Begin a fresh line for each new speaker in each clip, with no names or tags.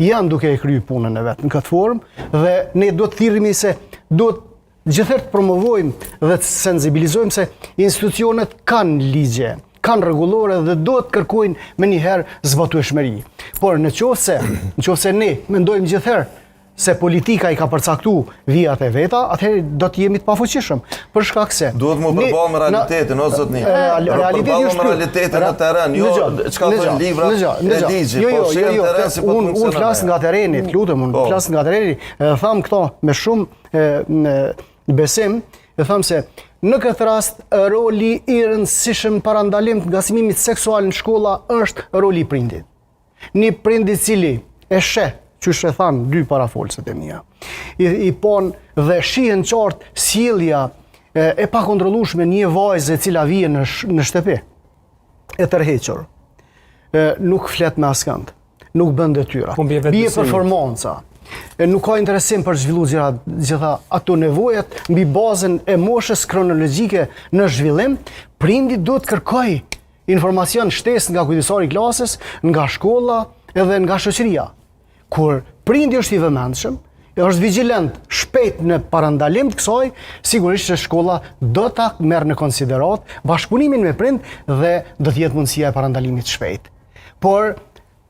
janë duke e kryer punën e vet në këtë formë dhe ne do të thirremi se do të gjithëherë të promovojmë dhe të sensibilizojmë se institucionet kanë ligje, kanë rregullore dhe do të kërkojnë me njëherë zbatueshmëri. Por nëse ne mendojmë gjithëherë se politika i ka përcaktu vijat e veta, atëherë do të jemi të pafuqishëm. Për shkak se
duhet më përballë me realitetin, o zotni. Realiteti është realitetin në terren, jo çka thonë libra e ligjit, po shem terren si po të funksionojë.
Unë flas nga terreni, të lutem, unë flas nga terreni, tham këto me shumë besim, e tham se në këtë rast roli i rëndësishëm parandalim të ngacmimit seksual në shkolla është roli i prindit. Një prind i cili e sheh qysh e thanë dy parafolset e mia. I pon dhe shihen qartë sjellja e pakontrollueshme një vajze e cila vije në shtëpi e tërhequr. Nuk flet me askënd, nuk bën detyra. Bie performanca. Nuk ka interesim për zhvilluar gjitha ato nevojat mbi bazën e moshës kronologjike në zhvillim. Prindi duhet të kërkojë informacion shtesë nga kujdesari i klasës, nga shkolla edhe nga shoqëria. Kur prindi është i vëmendshëm, është vigjilent shpejt në parandalim të kësaj, sigurisht që shkolla do ta merr në konsiderat bashkëpunimin me prind dhe do të jetë mundësia e parandalimit shpejt. Por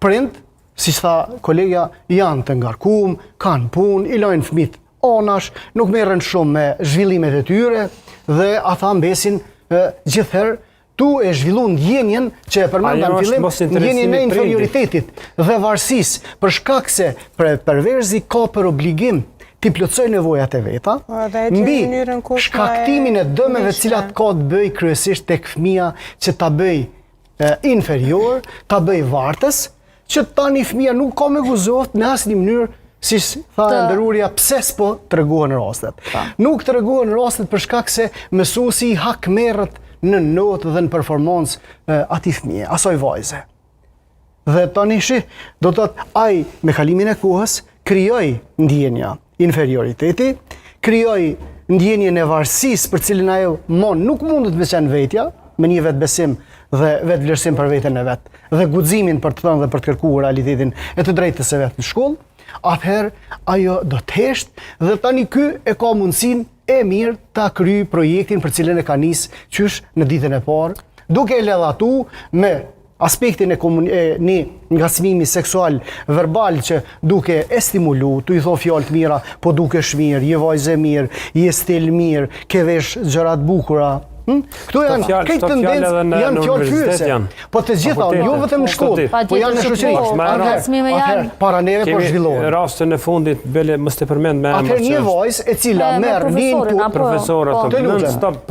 prind, si tha kolegja, janë të ngarkuar, kanë punë, i lajnë fëmijët anash, nuk merren shumë me zhvillimet e tyre dhe ata mbesin gjithherë tu e zhvillu ndjenjen që e përmenda në fillim, ndjenjen e inferioritetit dhe varësisë, për shkak se perverzi ka për obligim t'i plotësoj nevojat e veta, mbi shkaktimin e dëmeve cilat ka të bëj kryesisht tek fëmia që ta bëj inferior, ta bëj vartës, që tani fëmia nuk ka me guzoft në asnjë mënyrë, si tha e nderuria, pse s'po tregohen rastet. Nuk tregohen rastet për shkak se mësuesi i hakmerret në notë dhe në performancë ati fëmije, asoj vajze. Dhe tani do të thotë ai me kalimin e kohës krijoi ndjenja inferioriteti, krijoi ndjenjen e varësisë për cilën ajo nuk mundet me qenë vetja, me një vetbesim dhe vetvlerësim për veten e vet, dhe guximin për të thënë dhe për të kërkuar realitetin e të drejtës së vet në shkollë, atëherë ajo do të heshtë dhe tani ky e ka mundësinë e mirë ta kryej projektin për cilën e ka nis qysh në ditën e parë, duke e ledhatu me aspektin e një ngacmimi seksual verbal që duke e stimulu, tu i tho fjalë të mira, po dukesh mirë, je vajze mirë, je stil mirë, ke vesh gjëra të bukura. Këto janë këtë tendencë, janë fjalë fyese. Po të gjitha, jo vetëm në shkollë, po janë në shoqëri. Atëherë para neve po zhvillohen.
Rastin e fundit bele mos të përmend me emër.
Atëherë një vajzë e cila merr një input
profesorët, non stop